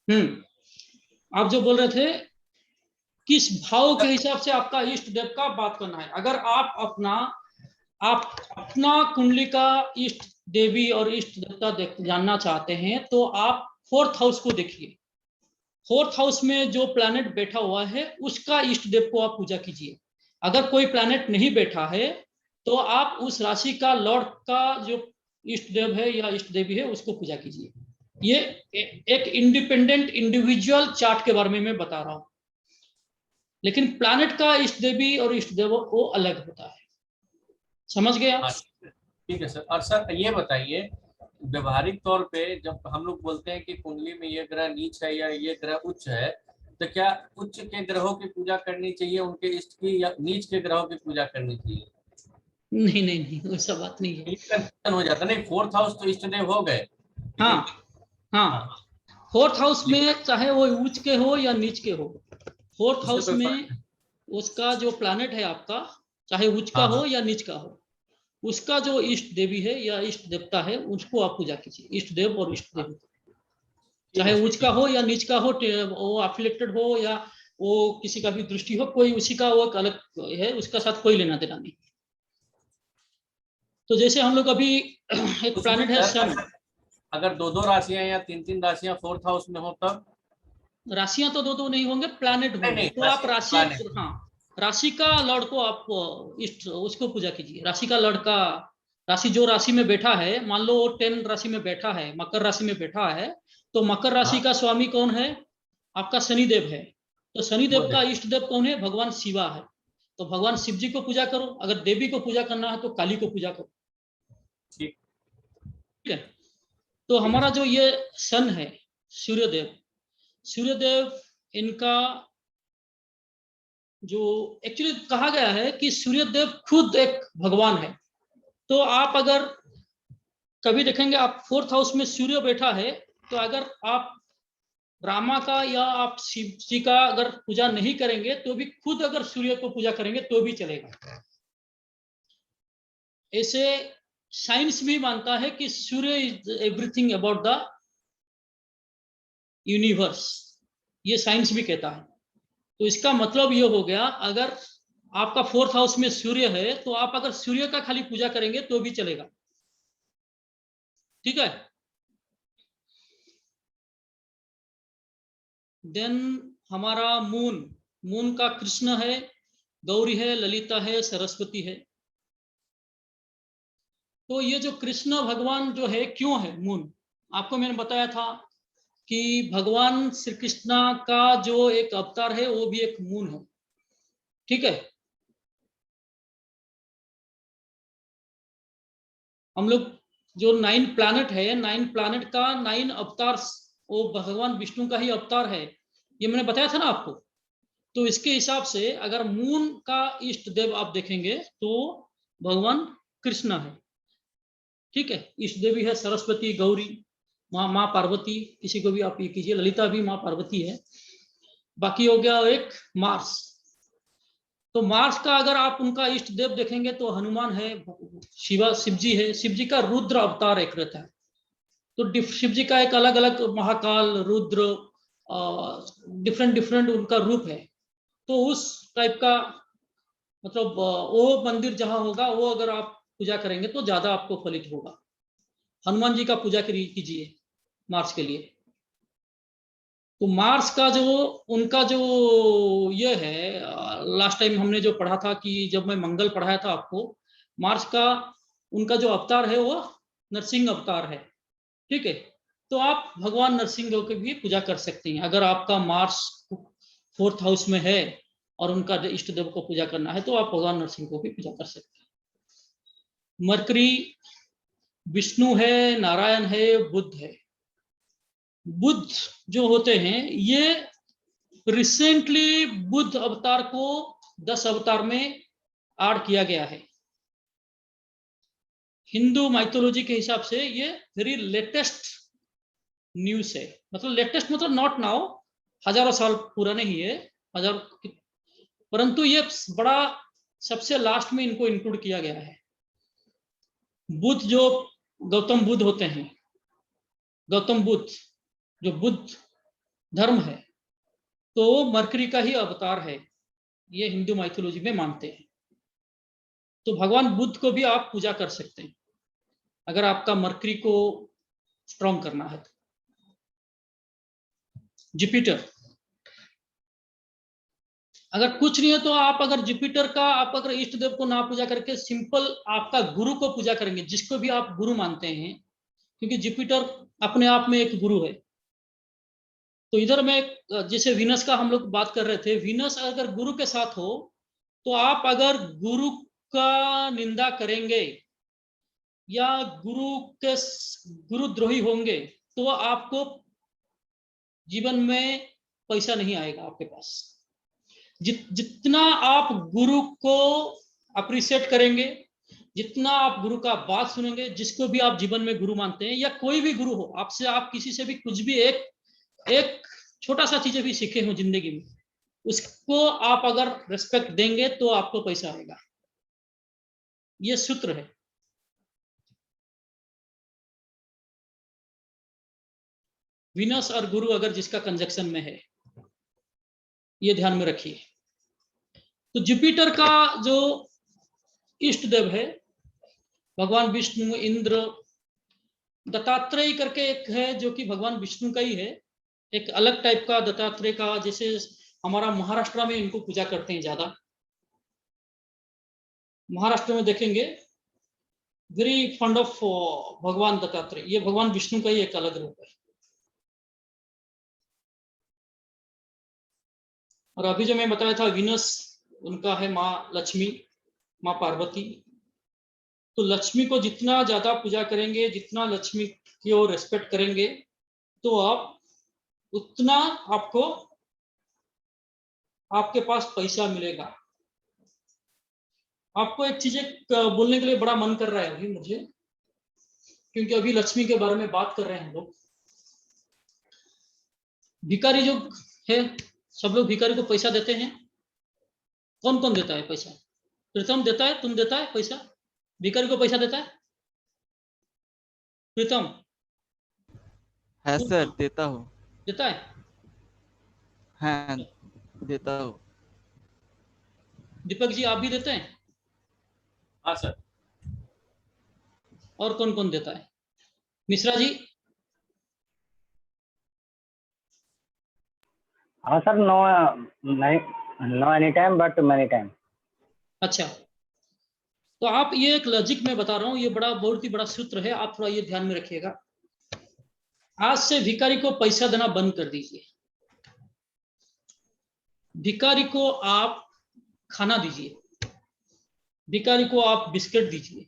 आप जो बोल रहे थे किस भाव के हिसाब से आपका इष्ट देव का बात करना है। अगर आप अपना कुंडली का इष्ट देवी और इष्ट देवता जानना चाहते हैं तो आप फोर्थ हाउस को देखिए। फोर्थ हाउस में जो प्लैनेट बैठा हुआ है उसका इष्ट देव को आप पूजा कीजिए। अगर कोई प्लैनेट नहीं बैठा है तो आप उस राशि का लॉर्ड का जो इष्ट देव है या इष्ट देवी है उसको पूजा कीजिए। ये एक इंडिपेंडेंट इंडिविजुअल चार्ट के बारे में मैं बता रहा हूं, लेकिन प्लैनेट का इष्ट देवी और इष्ट देव वो अलग होता है। समझ गए आप? ठीक है सर। और सर ये बताइए, व्यवहारिक तौर पे जब हम लोग बोलते हैं कि कुंडली में ये ग्रह नीच है या ये ग्रह उच्च है, तो क्या उच्च के ग्रहों की पूजा करनी चाहिए उनके इष्ट की, या नीच के ग्रहों की पूजा करनी चाहिए? नहीं नहीं नहीं, वैसा बात नहीं है। ये कंफ्यूजन हो जाता नहीं, फोर्थ हाउस तो इष्ट देव हो गए, हाँ लेकिन हाँ, फोर्थ हाउस में चाहे वो उच्च के हो या नीच के हो, फोर्थ उससे हाउस कोई फर्क में उसका जो प्लैनेट है आपका, चाहे उच्च का हाँ हो हाँ या नीच का हो, उसका जो इष्ट देवी है या इष्ट देवता है उसको आप पूजा कीजिए। इष्ट देव और इष्ट देवी, ठीक चाहे है सर, उच्च का हो या नीच का हो, वो अफिलेक्टेड हो या वो किसी का भी दृष्टि हो, कोई उसी का वो अलग है, उसका साथ कोई लेना देना नहीं। तो जैसे हम लोग अभी एक उसमें प्लैनेट है सन। सर अगर दो दो राशियां या तीन तीन राशियां फोर्थ हाउस में हो तब? राशियां तो दो दो नहीं होंगे, प्लैनेट नहीं होंगे, नहीं, तो आप राशि राशि, प्लानिट। हाँ, राशि का लॉर्ड को आप इष्ट उसको पूजा कीजिए। राशि का लॉर्ड का, राशि जो राशि में बैठा है, मान लो वो 10 राशि में बैठा है, मकर राशि में बैठा है, तो मकर राशि हाँ, का स्वामी कौन है? आपका शनिदेव है। तो शनिदेव बुध का है। इष्ट देव कौन है? भगवान शिवा है। तो भगवान शिव जी को पूजा करो। अगर देवी को पूजा करना है तो काली को पूजा करो। ठीक। ठीक है। तो ठीक है हमारा सर। जो ये सन है, सूर्यदेव, सूर्यदेव इनका जो एक्चुअली कहा गया है कि सूर्यदेव खुद एक भगवान है। तो आप अगर कभी देखेंगे आप फोर्थ हाउस में सूर्य बैठा है, तो अगर आप ब्रह्मा का या आप शिव जी का अगर पूजा नहीं करेंगे तो भी खुद अगर सूर्य को पूजा करेंगे तो भी चलेगा। ऐसे साइंस भी मानता है कि Surya is everything about the universe, ये साइंस भी कहता है। तो इसका मतलब ये हो गया, अगर आपका फोर्थ हाउस में सूर्य है तो आप अगर सूर्य का खाली पूजा करेंगे तो भी चलेगा। ठीक है। देन हमारा मून, मून का कृष्ण है, गौरी है, ललिता है, सरस्वती है। तो ये जो कृष्ण भगवान जो है क्यों है मून, आपको मैंने बताया था कि भगवान श्री कृष्ण का जो एक अवतार है वो भी एक मून है। ठीक है। हम लोग जो 9 प्लैनेट है, 9 प्लैनेट का 9 अवतार वो भगवान विष्णु का ही अवतार है, ये मैंने बताया था ना आपको। तो इसके हिसाब से अगर मून का इष्ट देव आप देखेंगे तो भगवान कृष्ण है। ठीक है। इष्ट देवी है सरस्वती, गौरी, माँ पार्वती, किसी को भी आप ये कीजिए, ललिता भी माँ पार्वती है। बाकी हो गया एक मार्स। तो मार्स का अगर आप उनका इष्ट देव देखेंगे तो हनुमान है, शिवा शिव जी है। शिव जी का रुद्र अवतार एक रहता है। तो शिव जी का एक अलग अलग महाकाल, रुद्र, डिफरेंट डिफरेंट उनका रूप है। तो उस टाइप का मतलब वो मंदिर जहां होगा वो अगर आप पूजा करेंगे तो ज्यादा आपको फलित होगा। हनुमान जी का पूजा कीजिए मार्स के लिए। तो मार्स का जो उनका जो ये है, लास्ट टाइम हमने जो पढ़ा था कि जब मैं मंगल पढ़ाया था आपको, मार्स का उनका जो अवतार है वो नरसिंह अवतार है। ठीक है। तो आप भगवान नरसिंह की भी पूजा कर सकते हैं। अगर आपका मार्स फोर्थ हाउस में है और उनका इष्ट देव को पूजा करना है तो आप भगवान नरसिंह को भी पूजा कर सकते हैं। मरकरी विष्णु है, नारायण है, बुद्ध है। बुद्ध जो होते हैं ये रिसेंटली बुद्ध अवतार को 10 अवतार में ऐड किया गया है। हिंदू माइथोलॉजी के हिसाब से ये वेरी लेटेस्ट न्यूज है। मतलब लेटेस्ट मतलब नॉट नाउ, हजारों साल पुराने ही है, हजार, परंतु ये बड़ा सबसे लास्ट में इनको इंक्लूड किया गया है। बुद्ध जो गौतम बुद्ध होते हैं, गौतम बुद्ध जो बुद्ध धर्म है, तो वो मरकरी का ही अवतार है, ये हिंदू माइथोलॉजी में मानते हैं। तो भगवान बुद्ध को भी आप पूजा कर सकते हैं अगर आपका मरकरी को स्ट्रॉन्ग करना है तो। जुपिटर, अगर कुछ नहीं है तो आप अगर जुपिटर का आप अगर इष्ट देव को ना पूजा करके सिंपल आपका गुरु को पूजा करेंगे, जिसको भी आप गुरु मानते हैं, क्योंकि जुपिटर अपने आप में एक गुरु है। तो इधर में जैसे वीनस का हम लोग बात कर रहे थे, वीनस अगर गुरु के साथ हो तो आप अगर गुरु का निंदा करेंगे या गुरुद्रोही होंगे तो आपको जीवन में पैसा नहीं आएगा आपके पास। जितना आप गुरु को अप्रिशिएट करेंगे, जितना आप गुरु का बात सुनेंगे, जिसको भी आप जीवन में गुरु मानते हैं या कोई भी गुरु हो, आपसे आप किसी से भी कुछ भी एक छोटा सा चीजें भी सीखे हो जिंदगी में, उसको आप अगर रिस्पेक्ट देंगे तो आपको पैसा आएगा। ये सूत्र है। विनस और गुरु अगर जिसका कंजक्शन में है, ये ध्यान में रखिए। तो जुपिटर का जो इष्ट देव है भगवान विष्णु, इंद्र, दत्तात्रेय करके एक है जो कि भगवान विष्णु का ही है, एक अलग टाइप का दत्तात्रेय का, जैसे हमारा महाराष्ट्र में इनको पूजा करते हैं ज्यादा। महाराष्ट्र में देखेंगे वेरी फंड ऑफ भगवान दत्तात्रेय, ये भगवान विष्णु का ही एक अलग रूप है। और अभी जो मैं बताया था विनस, उनका है माँ लक्ष्मी, माँ पार्वती। तो लक्ष्मी को जितना ज्यादा पूजा करेंगे, जितना लक्ष्मी की ओर रेस्पेक्ट करेंगे, तो आप उतना आपको आपके पास पैसा मिलेगा। आपको एक चीज बोलने के लिए बड़ा मन कर रहा है अभी मुझे, क्योंकि अभी लक्ष्मी के बारे में बात कर रहे हैं हम लोग। भिखारी जो है, सब लोग भिखारी को पैसा देते हैं। कौन कौन देता है पैसा? प्रीतम देता है, तुम देता है पैसा? भिखारी को पैसा देता है प्रीतम? है सर, देता हूँ। देता है? हाँ, देता हूँ। दीपक जी आप भी देते हैं? हाँ सर। और कौन कौन देता है? मिश्रा जी? हाँ सर, नो नहीं, no any time but many time. अच्छा, तो आप ये एक लॉजिक में बता रहा हूँ, ये बड़ा बहुत ही बड़ा सूत्र है, आप थोड़ा ये ध्यान में रखिएगा। आज से भिखारी को पैसा देना बंद कर दीजिए। भिखारी को आप खाना दीजिए, भिखारी को आप बिस्किट दीजिए।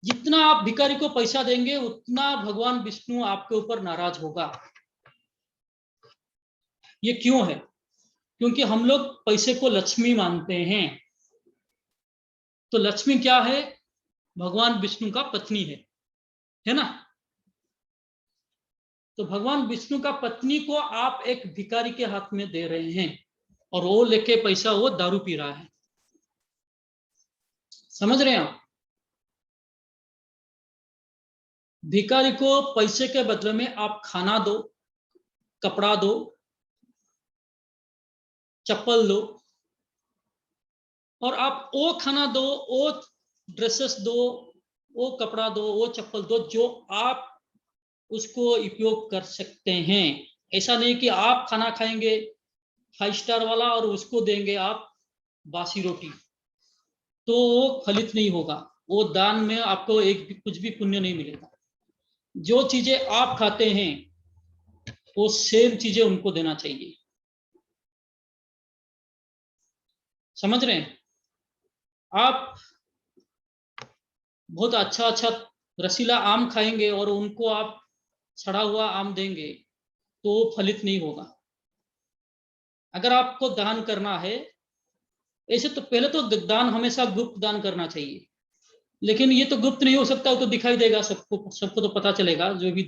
जितना आप भिखारी को पैसा देंगे उतना भगवान विष्णु आपके ऊपर नाराज होगा। ये क्यों है? क्योंकि हम लोग पैसे को लक्ष्मी मानते हैं। तो लक्ष्मी क्या है? भगवान विष्णु का पत्नी है ना? तो भगवान विष्णु का पत्नी को आप एक भिखारी के हाथ में दे रहे हैं और वो लेके पैसा वो दारू पी रहा है। समझ रहे हैं आप? भिखारी को पैसे के बदले में आप खाना दो, कपड़ा दो, चप्पल दो, और आप वो खाना दो, वो ड्रेसेस दो, वो कपड़ा दो, वो चप्पल दो जो आप उसको उपयोग कर सकते हैं। ऐसा नहीं कि आप खाना खाएंगे 5 स्टार वाला और उसको देंगे आप बासी रोटी, तो वो फलित नहीं होगा। वो दान में आपको एक भी कुछ भी पुण्य नहीं मिलेगा। जो चीजें आप खाते हैं वो सेम चीजें उनको देना चाहिए। समझ रहे हैं? आप बहुत अच्छा अच्छा रसीला आम खाएंगे और उनको आप सड़ा हुआ आम देंगे तो वो फलित नहीं होगा। अगर आपको दान करना है, ऐसे तो पहले तो दान हमेशा गुप्त दान करना चाहिए, लेकिन ये तो गुप्त नहीं हो सकता, तो दिखाई देगा सबको, सबको तो पता चलेगा जो भी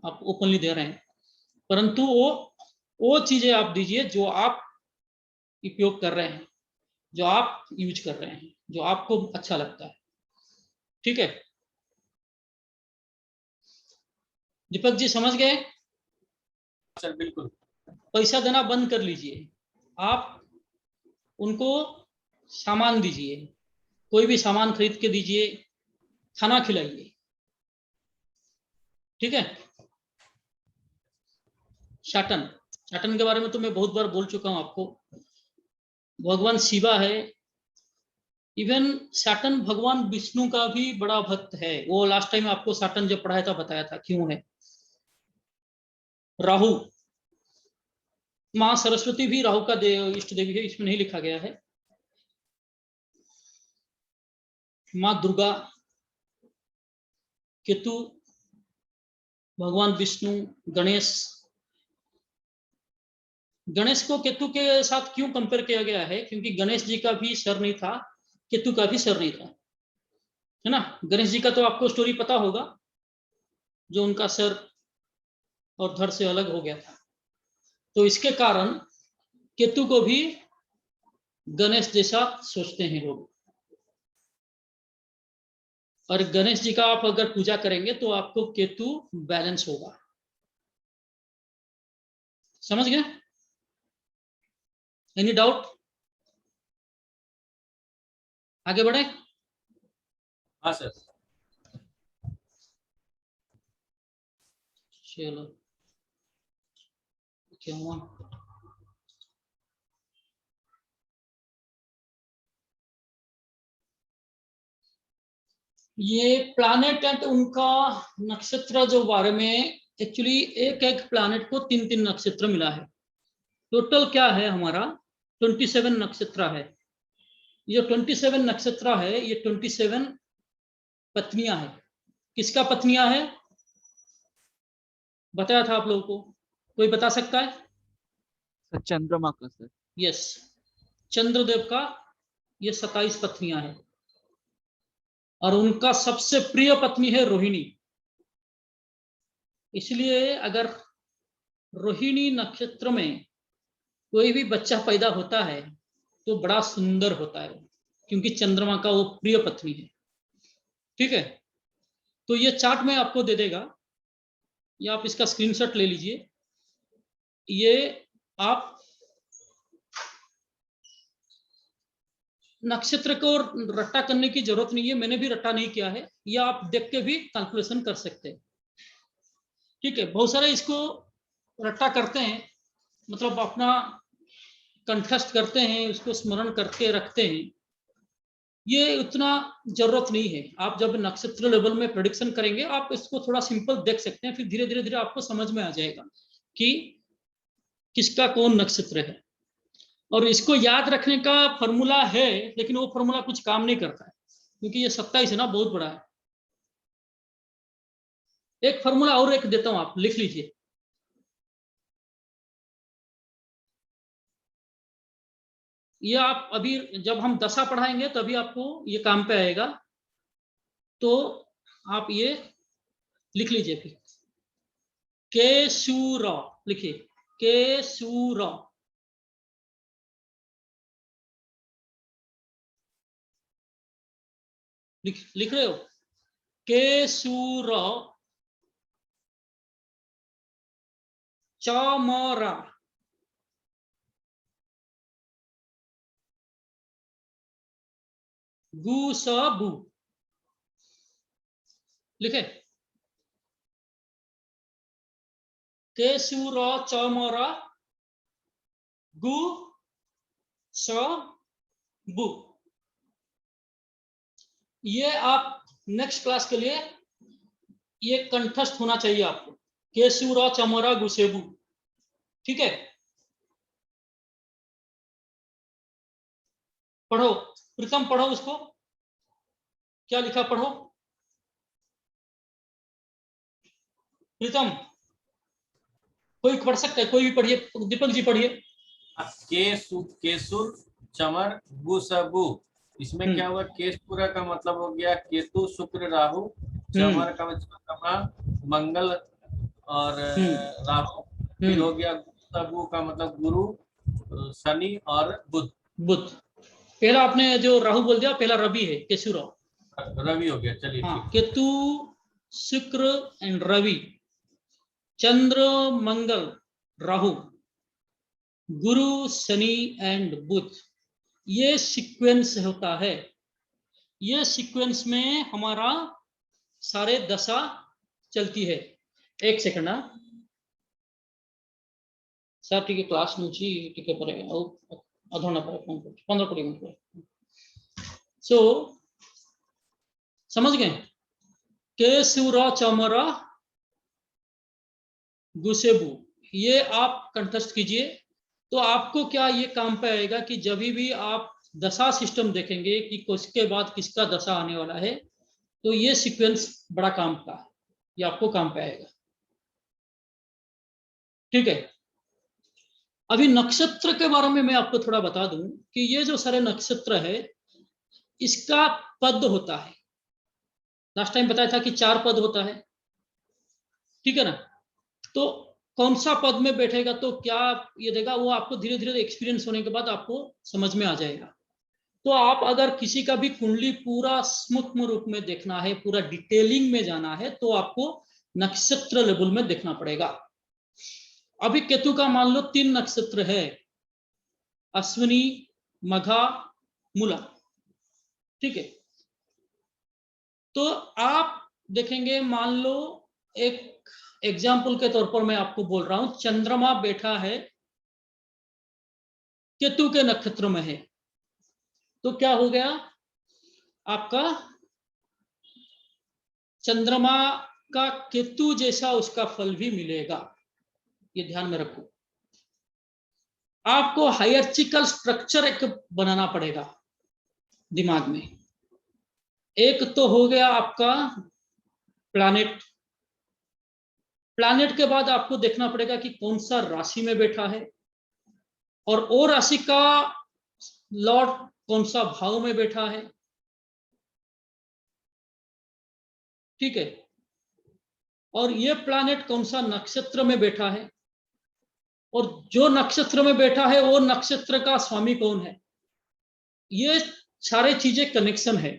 आप ओपनली दे रहे हैं। परंतु वो चीजें आप दीजिए जो आप उपयोग कर रहे हैं, जो आप यूज कर रहे हैं, जो आपको अच्छा लगता है। ठीक है दीपक जी, समझ गए? सर बिल्कुल। पैसा देना बंद कर लीजिए, आप उनको सामान दीजिए, कोई भी सामान खरीद के दीजिए, खाना खिलाइए, ठीक है। सैटर्न, सैटर्न के बारे में तो मैं बहुत बार बोल चुका हूं आपको। भगवान शिवा है, इवन सैटर्न भगवान विष्णु का भी बड़ा भक्त है। वो लास्ट टाइम आपको सैटर्न जब पढ़ाया था बताया था क्यों है। राहु, मां सरस्वती भी राहु का इष्ट देवी है, इसमें नहीं लिखा गया है। मां दुर्गा, केतु, भगवान विष्णु, गणेश। गणेश को केतु के साथ क्यों कंपेयर किया गया है, क्योंकि गणेश जी का भी सर नहीं था, केतु का भी सर नहीं था, है ना। गणेश जी का तो आपको स्टोरी पता होगा, जो उनका सर और धड़ से अलग हो गया था। तो इसके कारण केतु को भी गणेश जैसा सोचते हैं लोग। और गणेश जी का आप अगर पूजा करेंगे तो आपको केतु बैलेंस होगा। समझ गए? Any doubt? आगे बढ़े? हाँ सर। चलो क्या हुआ? ये प्लैनेट एंड उनका नक्षत्र जो बारे में, एक्चुअली एक एक प्लैनेट को 3-3 नक्षत्र मिला है। टोटल क्या है हमारा 27 नक्षत्र है। ये 27 नक्षत्र है, ये 27 पत्नियां हैं। किसका पत्नियां है बताया था आप लोगों को, कोई बता सकता है? सर चंद्रमा का सर। यस, चंद्रदेव का ये 27 पत्नियां हैं। और उनका सबसे प्रिय पत्नी है रोहिणी। इसलिए अगर रोहिणी नक्षत्र में कोई भी बच्चा पैदा होता है तो बड़ा सुंदर होता है, क्योंकि चंद्रमा का वो प्रिय पत्नी है। ठीक है, तो ये चार्ट में आपको दे देगा, या आप इसका स्क्रीनशॉट ले लीजिए। ये आप नक्षत्र को रट्टा करने की जरूरत नहीं है, मैंने भी रट्टा नहीं किया है, या आप देख के भी कैलकुलेशन कर सकते हैं। ठीक है, बहुत सारे इसको रट्टा करते हैं, मतलब अपना कंठस्थ करते हैं, उसको स्मरण करके रखते हैं। ये उतना जरूरत नहीं है। आप जब नक्षत्र लेवल में प्रेडिक्शन करेंगे, आप इसको थोड़ा सिंपल देख सकते हैं, फिर धीरे धीरे धीरे आपको समझ में आ जाएगा कि किसका कौन नक्षत्र है। और इसको याद रखने का फॉर्मूला है, लेकिन वो फॉर्मूला कुछ काम नहीं करता है, क्योंकि ये 27 है ना, बहुत बड़ा है। एक फॉर्मूला और एक देता हूं, आप लिख लीजिए। ये आप अभी जब हम दशा पढ़ाएंगे तभी आपको ये काम पे आएगा। तो आप ये लिख लीजिए, फिर केशूर लिखिए, केशूर। लिख रहे हो? केशूर चमरा। गुसबु लिखे, केशूर चमरा गु सबु। ये आप नेक्स्ट क्लास के लिए ये कंठस्थ होना चाहिए आपको, केशूर चमरा गुसेबु। ठीक है, पढ़ो प्रीतम, पढ़ो उसको, क्या लिखा पढ़ो प्रीतम। कोई पढ़ सकता है, कोई भी पढ़िए, दीपक जी पढ़िए। केसुर चमर गुसबु, इसमें क्या हुआ? केशपुरा का मतलब हो गया केतु शुक्र राहु, चमर का मतलब मंगल और राहु, फिर हो गया गुसबु का मतलब गुरु शनि और बुध। बुध पहला आपने जो राहु बोल दिया, पहला रवि है, केशु रवि हो गया। चलिए हाँ, केतु शुक्र and Ravi, Chandra Mangal Rahu, Guru, Shani and बुध, ये सीक्वेंस होता है। ये सीक्वेंस में हमारा सारे दशा चलती है। एक सेकंड ना सर, टिके क्लास नुची टिके परे अधोना परे फोन कर 15-20 मिनट पर। सो समझ गए? के शिवरा चमरा गुसेबू, ये आप कंठस्थ कीजिए तो आपको क्या ये काम पे आएगा कि जब भी आप दशा सिस्टम देखेंगे कि किसके बाद किसका दशा आने वाला है, तो ये सीक्वेंस बड़ा काम का है, ये आपको काम पे आएगा। ठीक है, अभी नक्षत्र के बारे में मैं आपको थोड़ा बता दूं कि ये जो सारे नक्षत्र है इसका पद होता है। लास्ट टाइम बताया था कि 4 पद होता है, ठीक है ना? तो कौन सा पद में बैठेगा तो क्या ये देगा, वो आपको धीरे धीरे एक्सपीरियंस होने के बाद आपको समझ में आ जाएगा। तो आप अगर किसी का भी कुंडली पूरा सूक्ष्म रूप में देखना है, पूरा डिटेलिंग में जाना है, तो आपको नक्षत्र लेवल में देखना पड़ेगा। अभी केतु का मान लो 3 नक्षत्र है, अश्विनी, मघा, मूला, ठीक है? तो आप देखेंगे, मान लो एक एग्जाम्पल के तौर पर मैं आपको बोल रहा हूं, चंद्रमा बैठा है केतु के नक्षत्र में है, तो क्या हो गया आपका चंद्रमा का केतु जैसा उसका फल भी मिलेगा। ये ध्यान में रखो। आपको हायरार्चिकल स्ट्रक्चर एक बनाना पड़ेगा दिमाग में। एक तो हो गया आपका प्लैनेट, प्लैनेट के बाद आपको देखना पड़ेगा कि कौन सा राशि में बैठा है, और वो राशि का लॉर्ड कौन सा भाव में बैठा है, ठीक है? और ये प्लैनेट कौन सा नक्षत्र में बैठा है, और जो नक्षत्र में बैठा है वो नक्षत्र का स्वामी कौन है। ये सारे चीजें कनेक्शन है।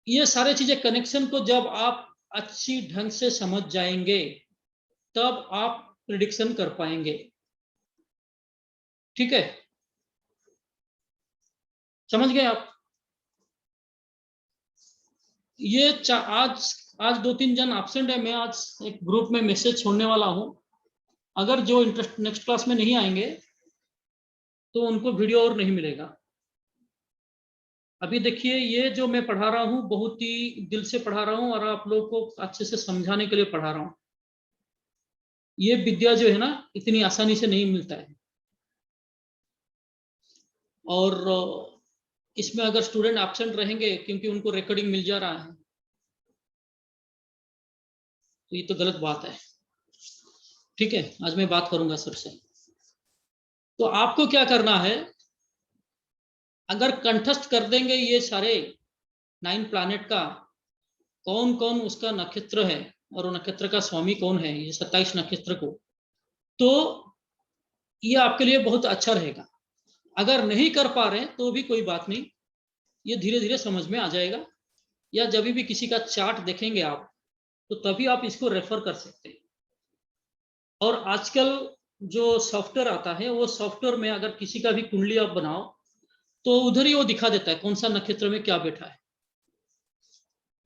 ये सारे चीजें कनेक्शन को जब आप अच्छी ढंग से समझ जाएंगे तब आप प्रिडिक्शन कर पाएंगे, ठीक है? समझ गए आप? ये आज 2-3 जन एब्सेंट है, मैं आज एक ग्रुप में मैसेज छोड़ने वाला हूं। अगर जो इंटरेस्ट नेक्स्ट क्लास में नहीं आएंगे तो उनको वीडियो और नहीं मिलेगा। अभी देखिए, ये जो मैं पढ़ा रहा हूँ बहुत ही दिल से पढ़ा रहा हूँ और आप लोगों को अच्छे से समझाने के लिए पढ़ा रहा हूँ। ये विद्या जो है ना, इतनी आसानी से नहीं मिलता है। और इसमें अगर स्टूडेंट एब्सेंट रहेंगे क्योंकि उनको रिकॉर्डिंग मिल जा रहा है, तो ये तो गलत बात है, ठीक है? आज मैं बात करूंगा सर से। तो आपको क्या करना है, अगर कंठस्थ कर देंगे ये सारे 9 प्लैनेट का कौन कौन उसका नक्षत्र है और वो नक्षत्र का स्वामी कौन है, ये 27 नक्षत्र को, तो ये आपके लिए बहुत अच्छा रहेगा। अगर नहीं कर पा रहे तो भी कोई बात नहीं, ये धीरे धीरे समझ में आ जाएगा। या जब भी किसी का चार्ट देखेंगे आप तो तभी आप इसको रेफर कर सकते हैं। और आजकल जो सॉफ्टवेयर आता है वो सॉफ्टवेयर में अगर किसी का भी कुंडली आप बनाओ तो उधर ही वो दिखा देता है कौन सा नक्षत्र में क्या बैठा है,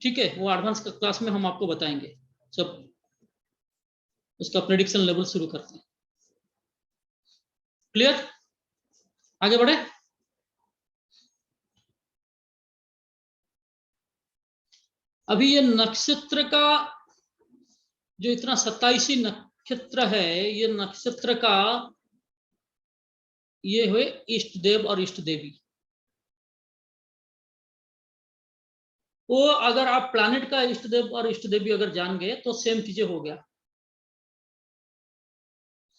ठीक है? वो एडवांस क्लास में हम आपको बताएंगे जब उसका प्रेडिक्शन लेवल शुरू करते हैं। क्लियर? आगे बढ़े। अभी ये नक्षत्र का जो इतना 27 नक्षत्र है, ये नक्षत्र का ये हुए इष्ट देव और इष्ट देवी। वो अगर आप प्लैनेट का इष्ट देव और इष्ट देवी अगर जान गए तो सेम चीजें हो गया।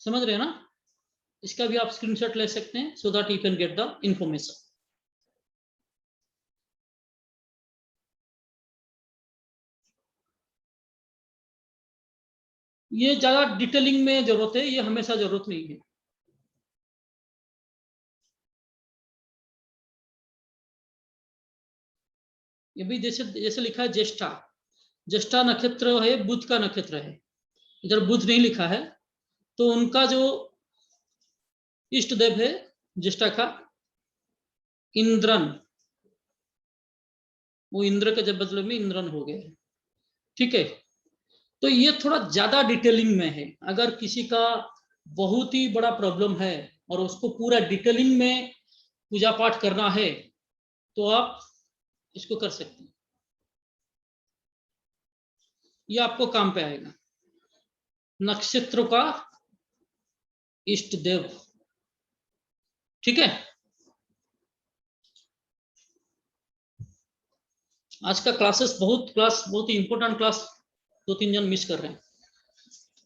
समझ रहे हैं ना? इसका भी आप स्क्रीनशॉट ले सकते हैं so that you can get the information. ये ज्यादा डिटेलिंग में जरूरत है, ये हमेशा जरूरत नहीं है। ये भी जैसे जैसे लिखा है ज्येष्ठा, ज्येष्ठा नक्षत्र है बुध का नक्षत्र है, इधर बुध नहीं लिखा है तो उनका जो इष्ट देव है ज्येष्ठा का इंद्रन, वो इंद्र के जब बदले में इंद्रन हो गए। ठीक है, तो ये थोड़ा ज्यादा डिटेलिंग में है। अगर किसी का बहुत ही बड़ा प्रॉब्लम है और उसको पूरा डिटेलिंग में पूजा पाठ करना है तो आप इसको कर सकते हैं, ये आपको काम पे आएगा। नक्षत्र का इष्ट देव, ठीक है। आज का क्लास बहुत ही इंपॉर्टेंट क्लास 2-3 जन मिस कर रहे हैं।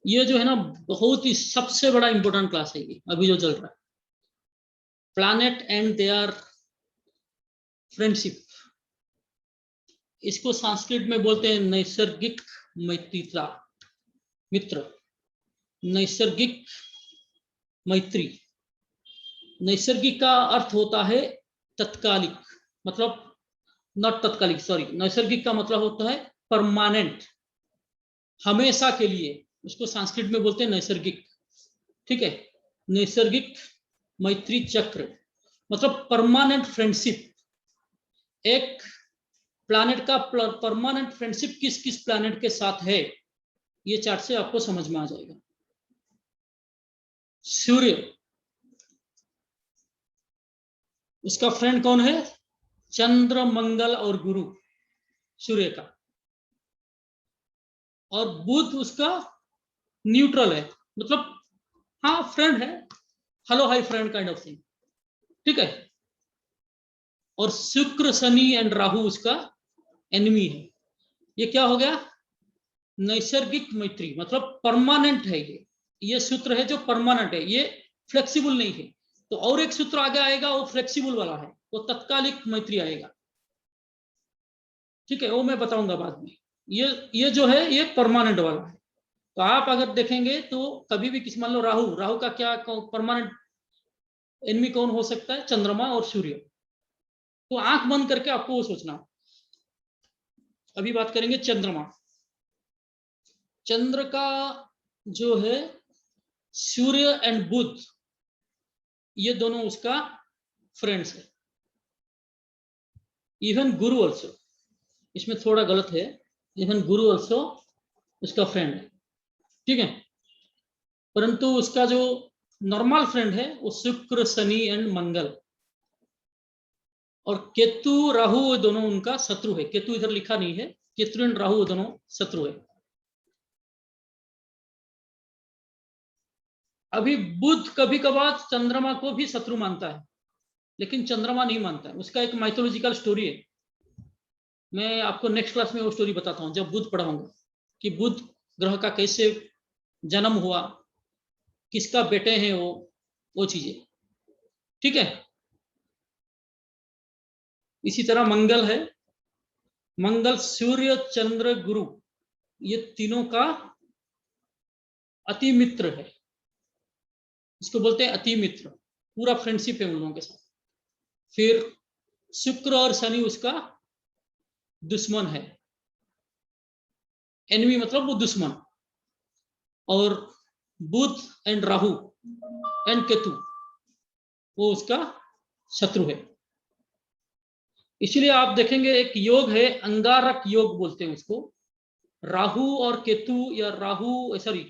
ये जो है ना बहुत ही सबसे बड़ा इंपॉर्टेंट क्लास है ये अभी जो चल रहा है, प्लैनेट एंड देयर फ्रेंडशिप। इसको संस्कृत में बोलते हैं नैसर्गिक मैत्रीता, मित्र, नैसर्गिक मैत्री। नैसर्गिक का अर्थ होता है तत्कालिक, मतलब नॉट तत्कालिक, सॉरी, नैसर्गिक का मतलब होता है परमानेंट, हमेशा के लिए। उसको संस्कृत में बोलते हैं नैसर्गिक, ठीक है। नैसर्गिक मैत्री चक्र मतलब परमानेंट फ्रेंडशिप। एक प्लैनेट का परमानेंट फ्रेंडशिप किस किस प्लैनेट के साथ है, ये चार्ट से आपको समझ में आ जाएगा। सूर्य, उसका फ्रेंड कौन है? चंद्र, मंगल और गुरु, सूर्य का। और बुध उसका न्यूट्रल है, मतलब हाँ फ्रेंड है, hello hi friend kind of thing, ठीक है। और शुक्र, शनि एंड राहु उसका एनिमी है। ये क्या हो गया? नैसर्गिक मैत्री, मतलब परमानेंट है ये सूत्र है जो परमानेंट है, ये फ्लेक्सिबल नहीं है। तो और एक सूत्र आगे आएगा, वो फ्लेक्सिबल वाला है, वो तत्कालिक मैत्री आएगा, ठीक है, वो मैं बताऊंगा बाद में। ये जो है ये परमानेंट वाला है। तो आप अगर देखेंगे तो कभी भी किसी, मान लो राहु का क्या परमानेंट एनिमी कौन हो सकता है? चंद्रमा और सूर्य। तो आंख बंद करके आपको वो सोचना। अभी बात करेंगे चंद्रमा। चंद्र का जो है सूर्य एंड बुध, ये दोनों उसका फ्रेंड्स है। इवन गुरु ऑल्सो, इसमें थोड़ा गलत है, इवन गुरु ऑल्सो उसका फ्रेंड है, ठीक है। परंतु उसका जो नॉर्मल फ्रेंड है वो शुक्र, शनि एंड मंगल। और केतु, राहु, दोनों उनका शत्रु है। केतु इधर लिखा नहीं है, केतु एंड राहु दोनों शत्रु है। अभी बुध कभी कभार चंद्रमा को भी शत्रु मानता है, लेकिन चंद्रमा नहीं मानता है। उसका एक माइथोलॉजिकल स्टोरी है, मैं आपको नेक्स्ट क्लास में वो स्टोरी बताता हूं जब बुध पढ़ाऊंगा, कि बुध ग्रह का कैसे जन्म हुआ, किसका बेटे हैं वो चीजें, ठीक है। इसी तरह मंगल है। मंगल सूर्य, चंद्र, गुरु, ये तीनों का अति मित्र है। इसको बोलते हैं अति मित्र, पूरा फ्रेंडशिप है उन लोगों के साथ। फिर शुक्र और शनि उसका दुश्मन है, एनिमी मतलब वो दुश्मन। और बुध एंड राहु एंड केतु वो उसका शत्रु है। इसलिए आप देखेंगे एक योग है, अंगारक योग बोलते हैं उसको। राहु और केतु या राहु, सॉरी,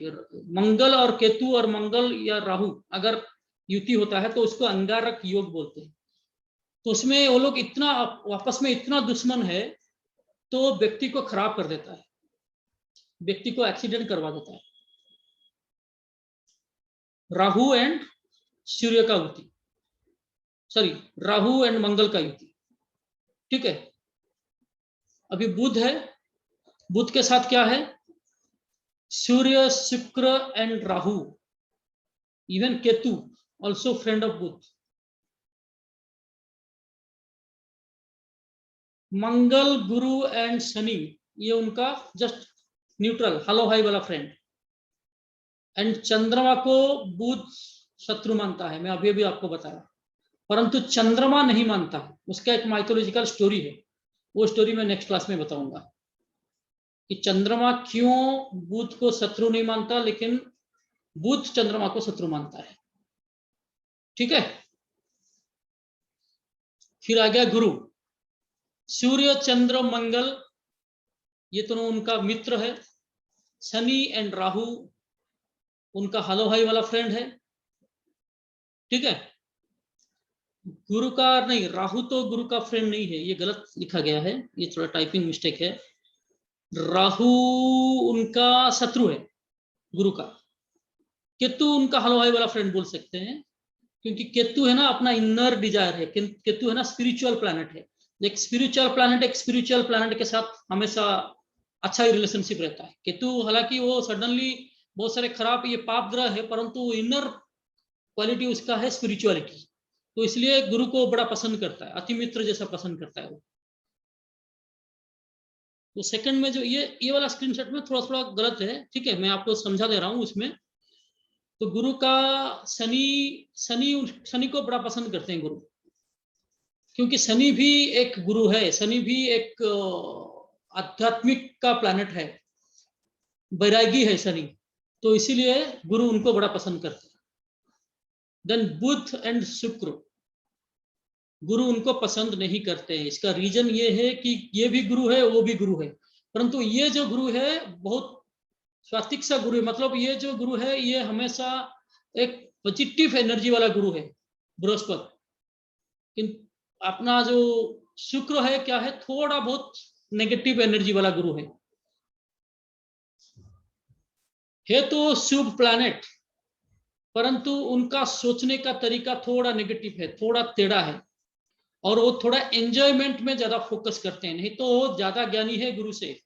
मंगल और केतु और मंगल या राहु अगर युति होता है तो उसको अंगारक योग बोलते हैं। तो उसमें वो लोग इतना आपस में इतना दुश्मन है तो व्यक्ति को खराब कर देता है, व्यक्ति को एक्सीडेंट करवा देता है। राहु एंड सूर्य का युति, सॉरी, राहु एंड मंगल का युति, ठीक है। अभी बुध है, बुध के साथ क्या है? Surya, Shukra and Rahu, even Ketu also friend of Budh. Mangal, Guru and Shani, ये उनका जस्ट न्यूट्रल, हेलो हाई वाला फ्रेंड। एंड चंद्रमा को बुध शत्रु मानता है, मैं अभी आपको बताया। परंतु चंद्रमा नहीं मानता है, उसका एक माइथोलॉजिकल स्टोरी है, वो स्टोरी मैं नेक्स्ट क्लास में बताऊंगा कि चंद्रमा क्यों बुध को शत्रु नहीं मानता, लेकिन बुध चंद्रमा को शत्रु मानता है। ठीक है, फिर आ गया गुरु। सूर्य चंद्र मंगल ये दोनों उनका मित्र है। शनि एंड राहु उनका हलो हाई वाला फ्रेंड है। ठीक है, गुरु का नहीं, राहु तो गुरु का फ्रेंड नहीं है, ये गलत लिखा गया है, ये थोड़ा टाइपिंग मिस्टेक है। राहु उनका शत्रु है गुरु का। केतु उनका हलो हाई वाला फ्रेंड बोल सकते हैं, क्योंकि केतु है ना अपना इनर डिजायर है। केतु है ना स्पिरिचुअल प्लैनेट है। एक स्पिरिचुअल प्लैनेट के साथ हमेशा अच्छा ही रिलेशनशिप रहता है। केतु हालांकि वो सडनली बहुत सारे खराब ये पाप ग्रह है, परंतु इनर क्वालिटी उसका है स्पिरिचुअलिटी, तो इसलिए गुरु को बड़ा पसंद करता है, अति मित्र जैसा पसंद करता है वो। तो सेकंड में जो ये वाला स्क्रीनशॉट में थोड़ा थोड़ा गलत है। ठीक है, मैं आपको समझा दे रहा हूं उसमें। तो गुरु का शनि को बड़ा पसंद करते हैं गुरु, क्योंकि शनि भी एक गुरु है। शनि भी एक आध्यात्मिक का प्लैनेट है, वैरागी है शनि, तो इसीलिए गुरु उनको बड़ा पसंद करते हैं। देन बुध एंड शुक्र गुरु उनको पसंद नहीं करते हैं। इसका रीजन ये है कि ये भी गुरु है, वो भी गुरु है, परंतु ये जो गुरु है बहुत स्वात्विक सा गुरु है। मतलब ये जो गुरु है ये हमेशा एक पॉजिटिव एनर्जी वाला गुरु है बृहस्पति। अपना जो शुक्र है क्या है, थोड़ा बहुत नेगेटिव एनर्जी वाला गुरु है तो शुभ प्लैनेट, परंतु उनका सोचने का तरीका थोड़ा नेगेटिव है, थोड़ा टेढ़ा है, और वो थोड़ा एंजॉयमेंट में ज्यादा फोकस करते हैं। नहीं तो वो ज्यादा ज्ञानी है गुरु से।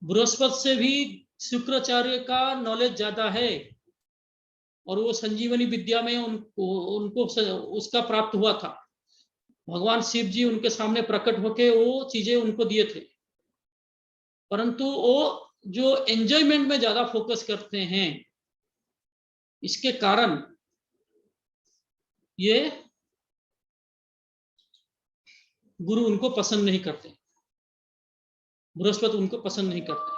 बृहस्पति से भी शुक्राचार्य का नॉलेज ज्यादा है, और वो संजीवनी विद्या में उनको उसका प्राप्त हुआ था। भगवान शिव जी उनके सामने प्रकट होके वो चीजें उनको दिए थे, परंतु वो जो एंजॉयमेंट में ज्यादा फोकस करते हैं, इसके कारण ये गुरु उनको पसंद नहीं करते, बृहस्पति उनको पसंद नहीं करते।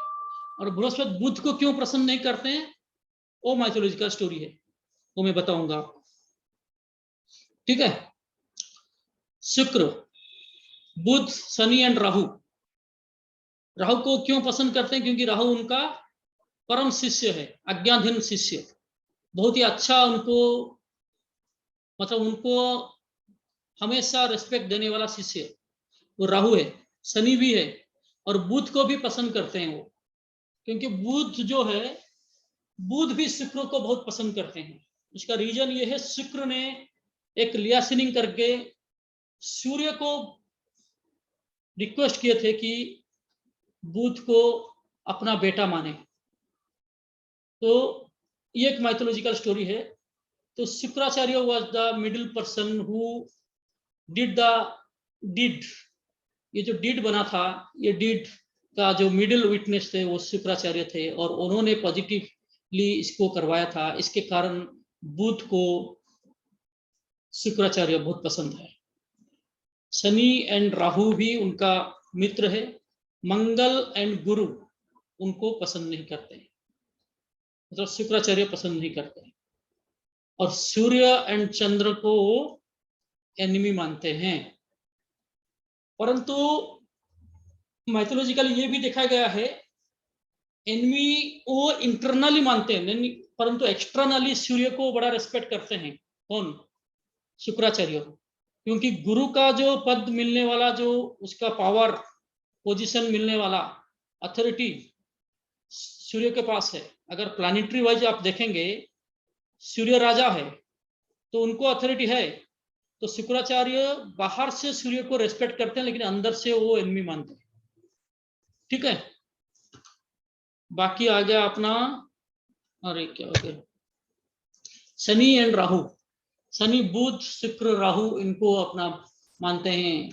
और बृहस्पति बुध को क्यों पसंद नहीं करते हैं, वो माइथोलॉजिकल स्टोरी है, वो मैं बताऊंगा आपको। ठीक है, शुक्र, बुध, शनि एंड राहु। राहु को क्यों पसंद करते हैं, क्योंकि राहु उनका परम शिष्य है, आज्ञाधीन शिष्य, बहुत ही अच्छा उनको, मतलब उनको हमेशा रिस्पेक्ट देने वाला शिष्य वो राहु है। शनि भी है, और बुध को भी पसंद करते हैं वो, क्योंकि बुध जो है, बुध भी शुक्र को बहुत पसंद करते हैं। इसका रीजन ये है, शुक्र ने एक लियासिनिंग करके सूर्य को रिक्वेस्ट किए थे कि बुध को अपना बेटा माने। तो ये एक माइथोलॉजिकल स्टोरी है। तो Shukracharya was the middle person who did ये जो डीड बना था, ये डीड का जो मिडिल विटनेस थे वो शुक्राचार्य थे, और उन्होंने पॉजिटिवली इसको करवाया था। इसके कारण बुध को शुक्राचार्य बहुत पसंद है। शनि एंड राहु भी उनका मित्र है। मंगल एंड गुरु उनको पसंद नहीं करते, मतलब शुक्राचार्य पसंद नहीं करते। और सूर्य एंड चंद्र को एनिमी मानते हैं। परंतु माइथोलॉजिकली ये भी देखा गया है, एनिमी वो इंटरनली मानते हैं, परंतु एक्सटर्नली सूर्य को बड़ा रेस्पेक्ट करते हैं। कौन? शुक्राचार्य। क्योंकि गुरु का जो पद मिलने वाला, जो उसका पावर पोजीशन मिलने वाला, अथॉरिटी सूर्य के पास है। अगर प्लानिटरी वाइज आप देखेंगे, सूर्य राजा है तो उनको अथॉरिटी है। तो शुक्राचार्य बाहर से सूर्य को रेस्पेक्ट करते हैं, लेकिन अंदर से वो एनिमी मानते हैं। ठीक है, बाकी आ गया अपना, अरे क्या हो गया, शनि एंड राहु। शनि, बुध, शुक्र, राहु इनको अपना मानते हैं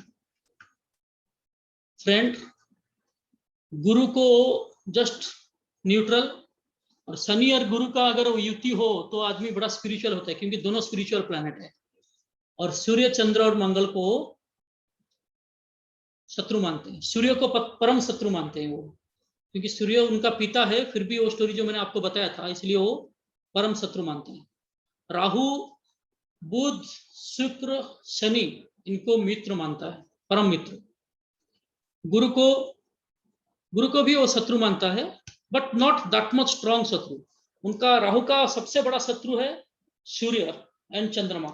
फ्रेंड। गुरु को जस्ट न्यूट्रल। और शनि और गुरु का अगर युति हो तो आदमी बड़ा स्पिरिचुअल होता है, क्योंकि दोनों स्पिरिचुअल प्लैनेट है। और सूर्य, चंद्र और मंगल को शत्रु मानते हैं, सूर्य को परम शत्रु मानते हैं वो, क्योंकि सूर्य उनका पिता है। फिर भी वो स्टोरी जो मैंने आपको बताया था, इसलिए वो परम शत्रु मानते हैं। राहु, बुध, शुक्र, शनि इनको मित्र मानता है, परम मित्र। गुरु को भी वो शत्रु मानता है, but not that much strong शत्रु। उनका राहु का सबसे बड़ा शत्रु है सूर्य एंड चंद्रमा,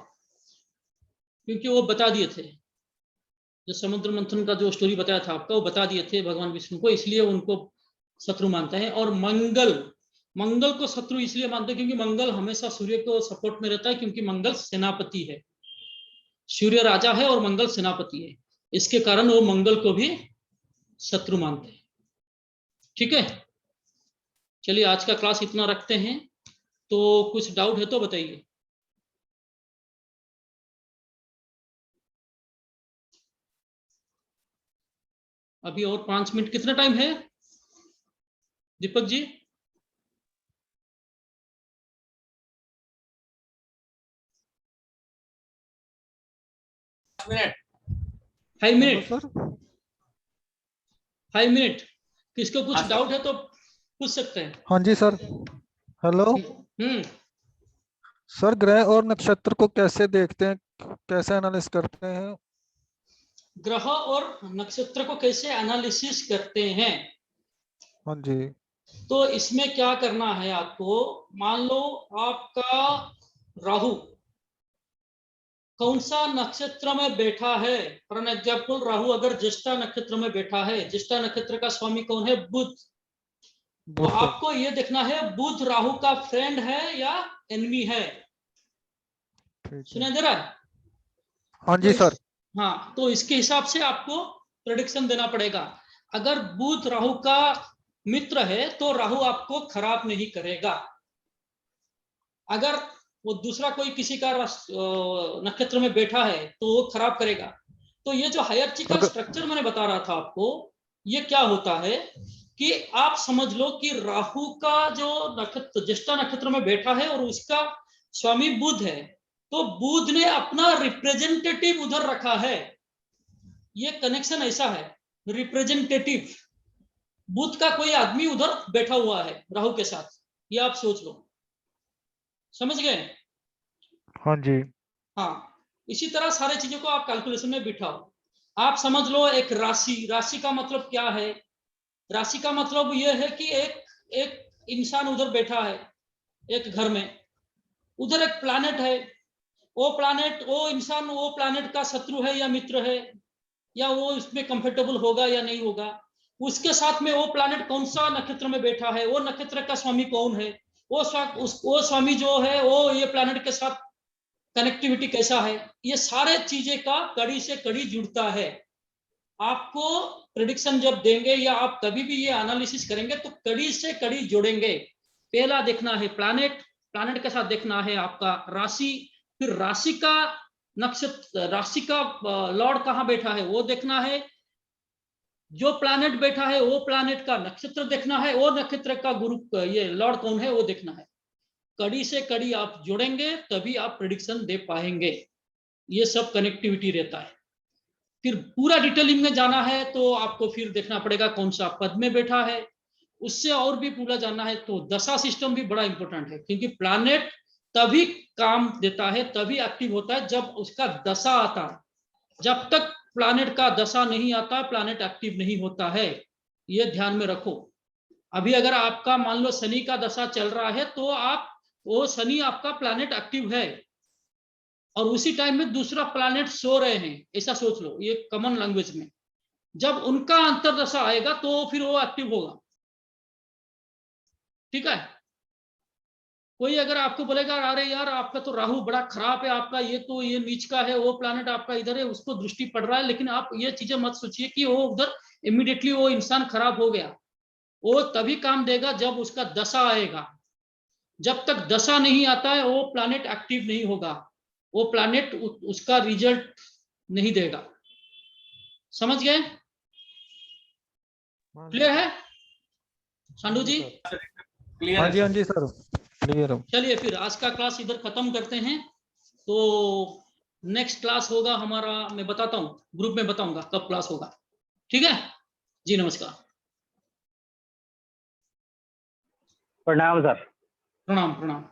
क्योंकि वो बता दिए थे, जो समुद्र मंथन का जो स्टोरी बताया था आपका, वो बता दिए थे भगवान विष्णु को, इसलिए उनको शत्रु मानते हैं। और मंगल को शत्रु इसलिए मानते हैं क्योंकि मंगल हमेशा सूर्य को सपोर्ट में रहता है, क्योंकि मंगल सेनापति है। सूर्य राजा है और मंगल सेनापति है, इसके कारण वो मंगल को भी शत्रु मानते हैं। ठीक है, चलिए आज का क्लास इतना रखते हैं। तो कुछ डाउट है तो बताइए। अभी और 5 मिनट, कितना टाइम है Deepak ji? Minute 5 hello minute sir. 5 minute. किसको कुछ हाँ सर। डाउट है तो पूछ सकते हैं। हाँ जी सर। हेलो सर, ग्रह और नक्षत्र को कैसे देखते हैं, कैसे एनालिस करते हैं? ग्रह और नक्षत्र को कैसे एनालिसिस करते हैं? हाँ जी। तो इसमें क्या करना है आपको, मान लो आपका राहु कौन सा नक्षत्र में बैठा है। फॉर एग्जाम्पल राहु अगर ज्येष्ठा नक्षत्र में बैठा है, ज्येष्ठा नक्षत्र का स्वामी कौन है? बुध। तो बुध। आपको ये देखना है बुध राहु का फ्रेंड है या एनिमी है। ठीक है। सुनाई दे रहा है? हाँ तो जी सर। हाँ, तो इसके हिसाब से आपको प्रेडिक्शन देना पड़ेगा। अगर बुध राहु का मित्र है तो राहु आपको खराब नहीं करेगा। अगर वो दूसरा कोई किसी का नक्षत्र में बैठा है तो वो खराब करेगा। तो ये जो हायरार्चिकल स्ट्रक्चर मैंने बता रहा था आपको, ये क्या होता है कि आप समझ लो कि राहु का जो नक्षत्र ज्येष्ठा नक्षत्र में बैठा है और उसका स्वामी बुध है, तो बुध ने अपना रिप्रेजेंटेटिव उधर रखा है। ये कनेक्शन ऐसा है, रिप्रेजेंटेटिव। बुध का कोई आदमी उधर बैठा हुआ है राहु के साथ, ये आप सोच लो। समझ गए? हाँ जी। हाँ, इसी तरह सारे चीजों को आप कैलकुलेशन में बिठाओ। आप समझ लो एक राशि का मतलब क्या है? राशि का मतलब यह है कि एक इंसान उधर बैठा है एक घर में, उधर एक प्लैनेट है। वो इंसान वो प्लैनेट का शत्रु है या मित्र है, या वो इसमें कंफर्टेबल होगा या नहीं होगा। उसके साथ में वो प्लैनेट कौन सा नक्षत्र में बैठा है, वो नक्षत्र का स्वामी कौन है, वो स्वामी जो है वो ये प्लैनेट के साथ कनेक्टिविटी कैसा है, ये सारे चीजें का कड़ी से कड़ी जुड़ता है। आपको प्रेडिक्शन जब देंगे या आप कभी भी ये एनालिसिस करेंगे तो कड़ी से कड़ी जोड़ेंगे। पहला देखना है प्लैनेट के साथ देखना है आपका राशि, फिर राशि का नक्षत्र, राशि का लॉर्ड कहाँ बैठा है वो देखना है, जो प्लैनेट बैठा है वो प्लैनेट का नक्षत्र देखना है, वो नक्षत्र का गुरु ये लॉर्ड कौन है वो देखना है। कड़ी से कड़ी आप जोड़ेंगे तभी आप प्रेडिक्शन दे पाएंगे। ये सब कनेक्टिविटी रहता है। फिर पूरा डिटेलिंग में जाना है तो आपको फिर देखना पड़ेगा कौन सा पद में बैठा है। उससे और भी पूरा जानना है तो दशा सिस्टम भी बड़ा इंपॉर्टेंट है, क्योंकि प्लैनेट तभी काम देता है, तभी एक्टिव होता है जब उसका दशा आता है। जब तक प्लैनेट का दशा नहीं आता प्लैनेट एक्टिव नहीं होता है, ये ध्यान में रखो। अभी अगर आपका मान लो शनि का दशा चल रहा है तो आप वो शनि आपका प्लैनेट एक्टिव है और उसी टाइम में दूसरा प्लैनेट सो रहे हैं, ऐसा सोच लो, ये कॉमन लैंग्वेज में। जब उनका अंतरदशा आएगा तो फिर वो एक्टिव होगा। ठीक है? कोई अगर आपको बोलेगा अरे यार आपका तो राहु बड़ा खराब है, आपका ये तो ये नीच का है, वो प्लैनेट आपका इधर है, उसको दृष्टि पड़ रहा है, लेकिन आप ये चीजें मत सोचिए कि वो उधर इमीडिएटली वो इंसान खराब हो गया। वो तभी काम देगा जब उसका दशा आएगा। जब तक दशा नहीं आता है वो प्लैनेट एक्टिव नहीं होगा, वो प्लैनेट उसका रिजल्ट नहीं देगा। समझ गए? क्लियर है सांडू जी? क्लियर हाँ है जी। हाँ सर। जी सर, क्लियर हो। चलिए फिर आज का क्लास इधर खत्म करते हैं। तो नेक्स्ट क्लास होगा हमारा, मैं बताता हूँ, ग्रुप में बताऊंगा कब क्लास होगा। ठीक है जी, नमस्कार। प्रणाम सर। प्रणाम प्रणाम।